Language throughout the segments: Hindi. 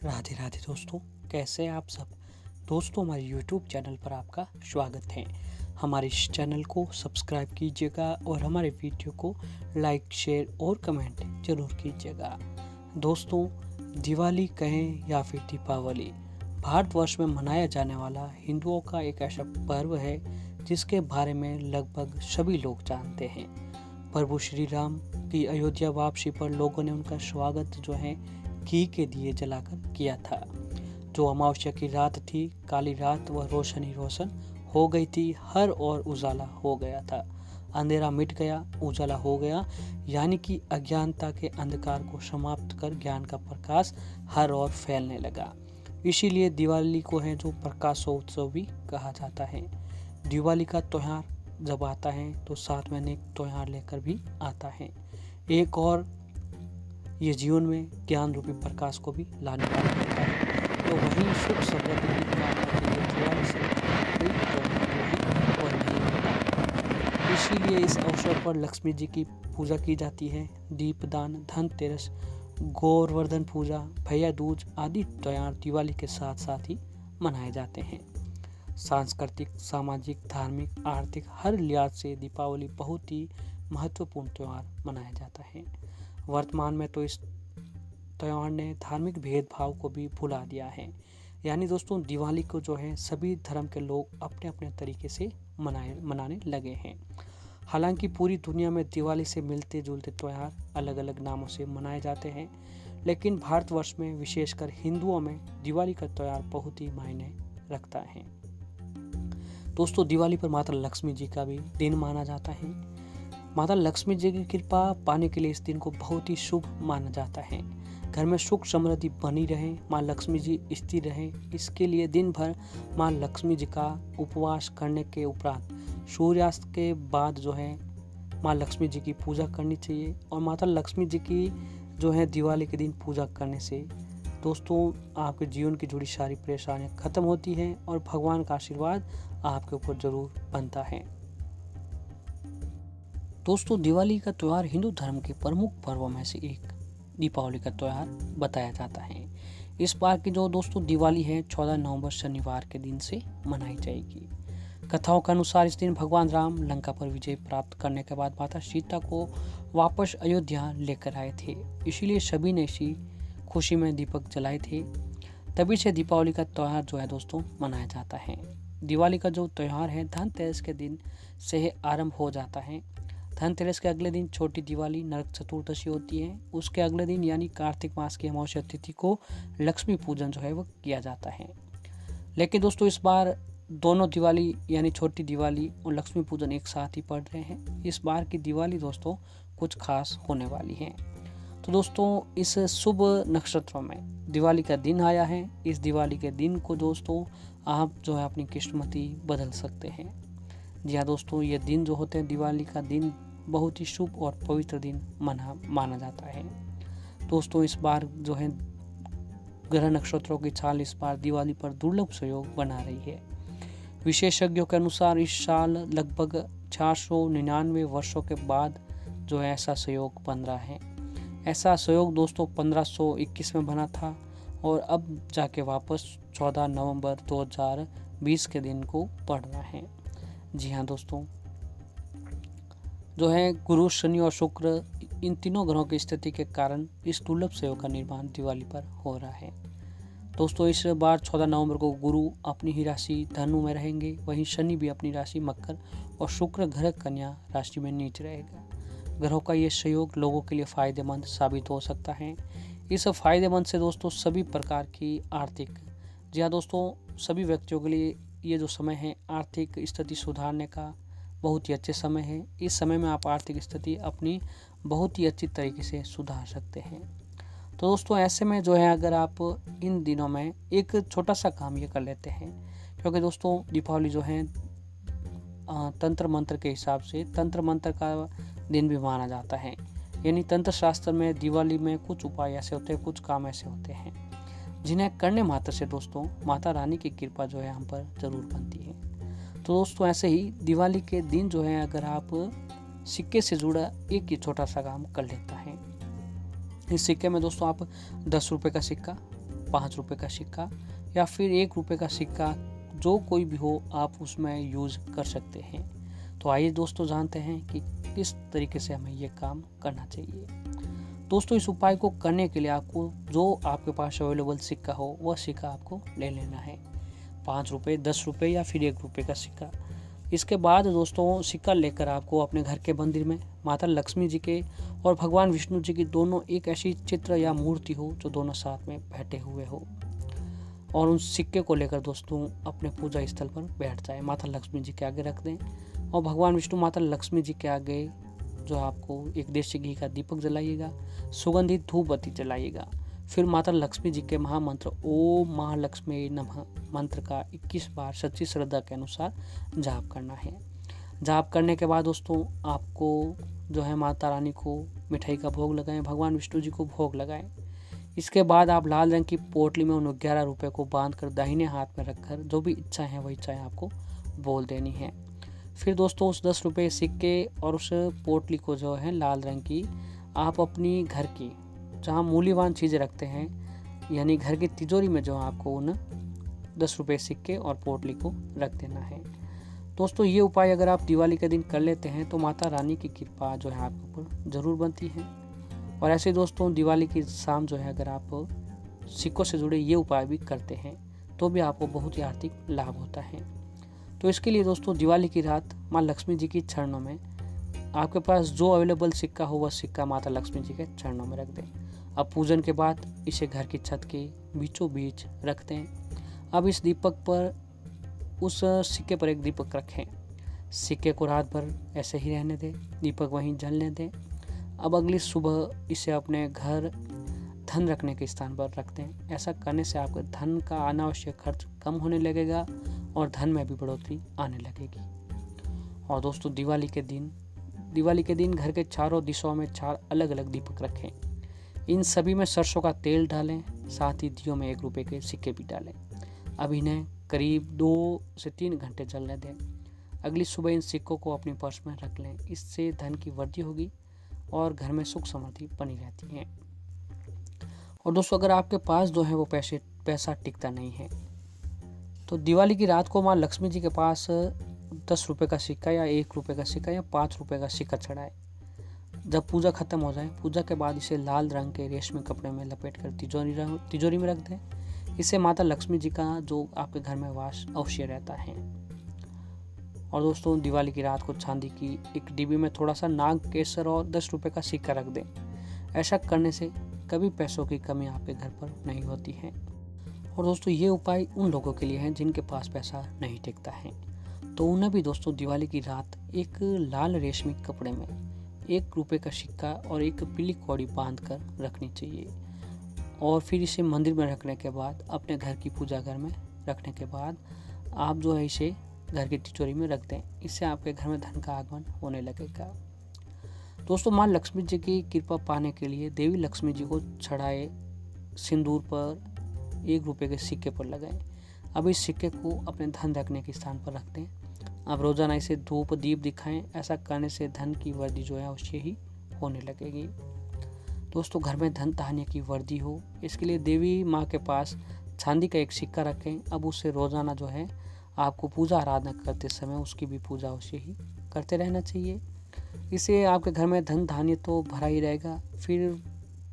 राधे राधे दोस्तों, कैसे हैं आप सब। दोस्तों, हमारे YouTube चैनल पर आपका स्वागत है। हमारे इस चैनल को सब्सक्राइब कीजिएगा और हमारे वीडियो को लाइक, शेयर और कमेंट जरूर कीजिएगा। दोस्तों, दिवाली कहें या फिर दीपावली, भारतवर्ष में मनाया जाने वाला हिंदुओं का एक ऐसा पर्व है जिसके बारे में लगभग सभी लोग जानते हैं। प्रभु श्री राम की अयोध्या वापसी पर लोगों ने उनका स्वागत जो है घी के दिए जलाकर किया था। जो अमावस्या की रात थी, काली रात, वह रोशन ही रोशन हो गई थी। हर ओर उजाला हो गया था। अंधेरा मिट गया, उजाला हो गया, यानी कि अज्ञानता के अंधकार को समाप्त कर ज्ञान का प्रकाश हर ओर फैलने लगा। इसीलिए दिवाली को है जो प्रकाशोत्सव भी कहा जाता है। दिवाली का त्योहार जब आता है तो साथ में अनेक त्योहार लेकर भी आता है। एक और ये जीवन में ज्ञान रूपी प्रकाश को भी लाने वाला होता है। तो वहीं सुख समृद्धि की कामना के लिए दिवाली से कोई त्योहार और नहीं होता। इसीलिए इस अवसर पर लक्ष्मी जी की पूजा की जाती है। दीपदान, धनतेरस, गोवर्धन पूजा, भैया दूज आदि त्योहार दिवाली के साथ साथ ही मनाए जाते हैं। सांस्कृतिक, सामाजिक, धार्मिक, आर्थिक हर लिहाज से दीपावली बहुत ही महत्वपूर्ण त्यौहार मनाया जाता है। वर्तमान में तो इस त्यौहार ने धार्मिक भेदभाव को भी भुला दिया है। यानी दोस्तों, दिवाली को जो है सभी धर्म के लोग अपने अपने तरीके से मनाने लगे हैं। हालांकि पूरी दुनिया में दिवाली से मिलते जुलते त्यौहार अलग अलग नामों से मनाए जाते हैं, लेकिन भारतवर्ष में विशेषकर हिंदुओं में दिवाली का त्यौहार बहुत ही मायने रखता है। दोस्तों, दिवाली पर माता लक्ष्मी जी का भी दिन माना जाता है। माता लक्ष्मी जी की कृपा पाने के लिए इस दिन को बहुत ही शुभ माना जाता है। घर में सुख समृद्धि बनी रहे, माँ लक्ष्मी जी स्थिर रहे, इसके लिए दिन भर माँ लक्ष्मी जी का उपवास करने के उपरांत सूर्यास्त के बाद जो है माँ लक्ष्मी जी की पूजा करनी चाहिए। और माता लक्ष्मी जी की जो है दिवाली के दिन पूजा करने से दोस्तों आपके जीवन की जुड़ी सारी परेशानियाँ खत्म होती हैं और भगवान का आशीर्वाद आपके ऊपर जरूर बनता है। दोस्तों, दिवाली का त्यौहार हिंदू धर्म के प्रमुख पर्वों में से एक दीपावली का त्यौहार बताया जाता है। इस बार की जो दोस्तों दिवाली है 14 नवंबर शनिवार के दिन से मनाई जाएगी। कथाओं के अनुसार इस दिन भगवान राम लंका पर विजय प्राप्त करने के बाद माता सीता को वापस अयोध्या लेकर आए थे। इसीलिए सभी ने इसी खुशी में दीपक जलाए थे। तभी से दीपावली का त्यौहार जो है दोस्तों मनाया जाता है। दिवाली का जो त्यौहार है धनतेरस के दिन से आरंभ हो जाता है। धनतेरस के अगले दिन छोटी दिवाली नरक चतुर्दशी होती है। उसके अगले दिन यानी कार्तिक मास की अमावस्या तिथि को लक्ष्मी पूजन जो है वो किया जाता है। लेकिन दोस्तों इस बार दोनों दिवाली यानी छोटी दिवाली और लक्ष्मी पूजन एक साथ ही पड़ रहे हैं। इस बार की दिवाली दोस्तों कुछ खास होने वाली है। तो दोस्तों इस शुभ नक्षत्र में दिवाली का दिन आया है। इस दिवाली के दिन को दोस्तों आप जो है अपनी किस्मती बदल सकते हैं। जी हाँ दोस्तों, ये दिन जो होते हैं दिवाली का दिन बहुत ही शुभ और पवित्र दिन माना जाता है। दोस्तों इस बार जो है ग्रह नक्षत्रों की चाल इस बार दिवाली पर दुर्लभ सहयोग बना रही है। विशेषज्ञों के अनुसार इस साल लगभग 499 वर्षों के बाद जो है ऐसा सहयोग बन रहा है। ऐसा सहयोग दोस्तों 1521 में बना था और अब जाके वापस 14 नवंबर 2020 के दिन को पड़ रहा है। जी हाँ दोस्तों, जो है गुरु, शनि और शुक्र इन तीनों ग्रहों की स्थिति के कारण इस दुर्लभ सहयोग का निर्माण दिवाली पर हो रहा है। दोस्तों इस बार 14 नवंबर को गुरु अपनी ही राशि धनु में रहेंगे, वहीं शनि भी अपनी राशि मकर और शुक्र ग्रह कन्या राशि में नीच रहेगा। ग्रहों का ये सहयोग लोगों के लिए फायदेमंद साबित हो सकता है। इस फायदेमंद से दोस्तों सभी प्रकार की आर्थिक, जी हाँ दोस्तों, सभी व्यक्तियों के लिए ये जो समय है आर्थिक स्थिति सुधारने का बहुत ही अच्छे समय है। इस समय में आप आर्थिक स्थिति अपनी बहुत ही अच्छी तरीके से सुधार सकते हैं। तो दोस्तों ऐसे में जो है अगर आप इन दिनों में एक छोटा सा काम ये कर लेते हैं, क्योंकि दोस्तों दीपावली जो है तंत्र मंत्र के हिसाब से तंत्र मंत्र का दिन भी माना जाता है। यानी तंत्र शास्त्र में दिवाली में कुछ उपाय ऐसे होते हैं, कुछ काम ऐसे होते हैं जिन्हें करने मात्र से दोस्तों माता रानी की कृपा जो है हम पर जरूर बनती है। तो दोस्तों ऐसे ही दिवाली के दिन जो है अगर आप सिक्के से जुड़ा एक ही छोटा सा काम कर लेता है। इस सिक्के में दोस्तों आप 10 रुपये का सिक्का ₹5 का सिक्का या फिर ₹1 का सिक्का, जो कोई भी हो आप उसमें यूज़ कर सकते हैं। तो आइए दोस्तों जानते हैं कि किस तरीके से हमें ये काम करना चाहिए। दोस्तों इस उपाय को करने के लिए आपको जो आपके पास अवेलेबल सिक्का हो वह सिक्का आपको ले लेना है, ₹5, ₹10 या फिर ₹1 का सिक्का। इसके बाद दोस्तों सिक्का लेकर आपको अपने घर के मंदिर में माता लक्ष्मी जी के और भगवान विष्णु जी की दोनों एक ऐसी चित्र या मूर्ति हो जो दोनों साथ में बैठे हुए हो, और उन सिक्के को लेकर दोस्तों अपने पूजा स्थल पर बैठ जाए। माता लक्ष्मी जी के आगे रख दें और भगवान विष्णु माता लक्ष्मी जी के आगे जो आपको एक देसी घी का दीपक जलाइएगा, सुगंधित धूप बत्ती जलाइएगा। फिर माता लक्ष्मी जी के महामंत्र ओम महालक्ष्मी नमः मंत्र का 21 बार सच्ची श्रद्धा के अनुसार जाप करना है। जाप करने के बाद दोस्तों आपको जो है माता रानी को मिठाई का भोग लगाएं, भगवान विष्णु जी को भोग लगाएं। इसके बाद आप लाल रंग की पोटली में उन ₹11 को बांध कर दाहिने हाथ में रखकर जो भी इच्छाएं हैं वही इच्छाएं आपको बोल देनी है। फिर दोस्तों उस ₹10 सिक्के और उस पोटली को जो है लाल रंग की आप अपनी घर की जहाँ मूल्यवान चीज़ें रखते हैं, यानी घर की तिजोरी में जो आपको उन ₹10 सिक्के और पोटली को रख देना है। दोस्तों ये उपाय अगर आप दिवाली के दिन कर लेते हैं तो माता रानी की कृपा जो है आपके ऊपर ज़रूर बनती है। और ऐसे दोस्तों दिवाली की शाम जो है अगर आप सिक्कों से जुड़े ये उपाय भी करते हैं तो भी आपको बहुत ही आर्थिक लाभ होता है। तो इसके लिए दोस्तों दिवाली की रात माँ लक्ष्मी जी की चरणों में आपके पास जो अवेलेबल सिक्का हो वह सिक्का माता लक्ष्मी जी के चरणों में रख दें। अब पूजन के बाद इसे घर की छत के बीचों बीच रख दें। अब इस दीपक पर उस सिक्के पर एक दीपक रखें। सिक्के को रात भर ऐसे ही रहने दें, दीपक वहीं जलने दें। अब अगली सुबह इसे अपने घर धन रखने के स्थान पर रख दें। ऐसा करने से आपके धन का अनावश्यक खर्च कम होने लगेगा और धन में भी बढ़ोतरी आने लगेगी। और दोस्तों दिवाली के दिन घर के चारों दिशाओं में 4 अलग अलग दीपक रखें। इन सभी में सरसों का तेल डालें, साथ ही दियों में ₹1 के सिक्के भी डालें। अब इन्हें करीब 2 से 3 घंटे जलने दें। अगली सुबह इन सिक्कों को अपनी पर्स में रख लें। इससे धन की वृद्धि होगी और घर में सुख समृद्धि बनी रहती है। और दोस्तों अगर आपके पास जो है वो पैसा टिकता नहीं है तो दिवाली की रात को माँ लक्ष्मी जी के पास ₹10 का सिक्का या ₹1 का सिक्का या ₹5 का सिक्का चढ़ाए। जब पूजा खत्म हो जाए, पूजा के बाद इसे लाल रंग के रेशमी कपड़े में लपेटकर तिजोरी में रख दें। इससे माता लक्ष्मी जी का जो आपके घर में वास अवश्य रहता है। और दोस्तों दिवाली की रात को चांदी की एक डिब्बी में थोड़ा सा नाग केसर और ₹10 का सिक्का रख दें। ऐसा करने से कभी पैसों की कमी आपके घर पर नहीं होती है। और दोस्तों ये उपाय उन लोगों के लिए हैं जिनके पास पैसा नहीं टिकता है, तो उन्हें भी दोस्तों दिवाली की रात एक लाल रेशमी कपड़े में ₹1 का सिक्का और एक पीली कौड़ी बांध कर रखनी चाहिए। और फिर इसे मंदिर में रखने के बाद अपने घर की पूजा घर में रखने के बाद आप जो है इसे घर की तिजोरी में रख दें। इससे आपके घर में धन का आगमन होने लगेगा। दोस्तों माँ लक्ष्मी जी की कृपा पाने के लिए देवी लक्ष्मी जी को चढ़ाए सिंदूर पर ₹1 के सिक्के पर लगाएं। अब इस सिक्के को अपने धन रखने के स्थान पर रख दें। अब रोजाना इसे धूप दीप दिखाएं। ऐसा करने से धन की वृद्धि जो है अवश्य ही होने लगेगी। दोस्तों घर में धन धान्य की वृद्धि हो इसके लिए देवी माँ के पास चांदी का एक सिक्का रखें। अब उससे रोजाना जो है आपको पूजा आराधना करते समय उसकी भी पूजा अवश्य ही करते रहना चाहिए। इससे आपके घर में धन धान्य तो भरा ही रहेगा, फिर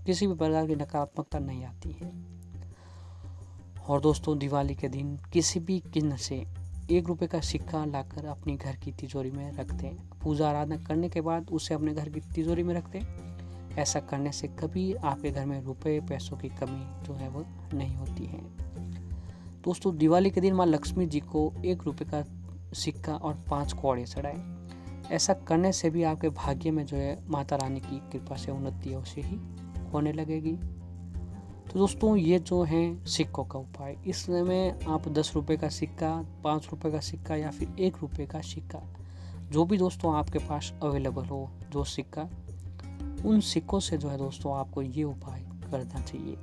किसी भी प्रकार की नकारात्मकता नहीं आती है। और दोस्तों दिवाली के दिन किसी भी किन्न से ₹1 का सिक्का लाकर अपनी घर की तिजोरी में रख दें। पूजा आराधना करने के बाद उसे अपने घर की तिजोरी में रख दें। ऐसा करने से कभी आपके घर में रुपए पैसों की कमी जो है वो नहीं होती है। दोस्तों दिवाली के दिन माँ लक्ष्मी जी को ₹1 का सिक्का और 5 कौड़े चढ़ाएं। ऐसा करने से भी आपके भाग्य में जो है माता रानी की कृपा से उन्नति अवश्य ही होने लगेगी। तो दोस्तों ये जो है सिक्कों का उपाय, इसमें आप ₹10 का सिक्का, ₹5 का सिक्का या फिर ₹1 का सिक्का, जो भी दोस्तों आपके पास अवेलेबल हो जो सिक्का, उन सिक्कों से जो है दोस्तों आपको ये उपाय करना चाहिए।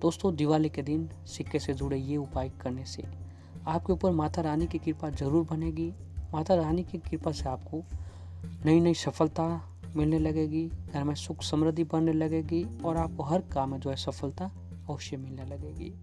दोस्तों दिवाली के दिन सिक्के से जुड़े ये उपाय करने से आपके ऊपर माता रानी की कृपा जरूर बनेगी। माता रानी की कृपा से आपको नई नई सफलता मिलने लगेगी, घर में सुख समृद्धि बढ़ने लगेगी और आपको हर काम में जो है सफलता अवश्य मिलने लगेगी।